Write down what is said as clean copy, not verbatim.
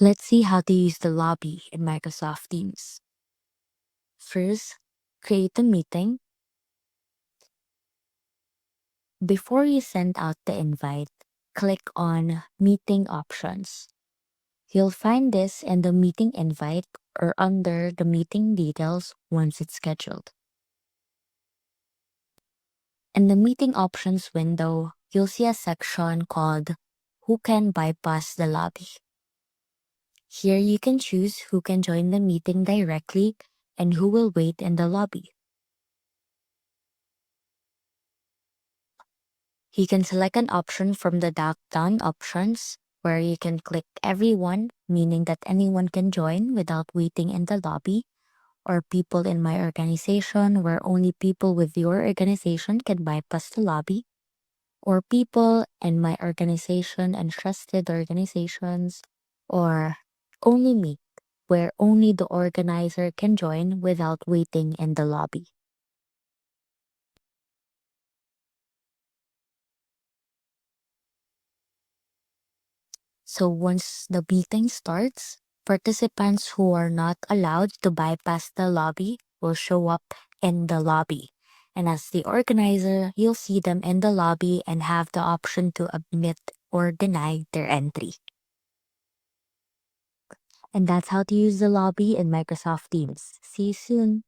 Let's see how to use the lobby in Microsoft Teams. First, create a meeting. Before you send out the invite, click on Meeting Options. You'll find this in the meeting invite or under the meeting details once it's scheduled. In the meeting options window, you'll see a section called Who Can Bypass the Lobby. Here you can choose who can join the meeting directly and who will wait in the lobby. You can select an option from the drop-down options where you can click everyone, meaning that anyone can join without waiting in the lobby, or people in my organization where only people with your organization can bypass the lobby, or people in my organization and trusted organizations, or only me, where only the organizer can join without waiting in the lobby. So once the meeting starts, participants who are not allowed to bypass the lobby will show up in the lobby. And as the organizer, you'll see them in the lobby and have the option to admit or deny their entry. And that's how to use the lobby in Microsoft Teams. See you soon.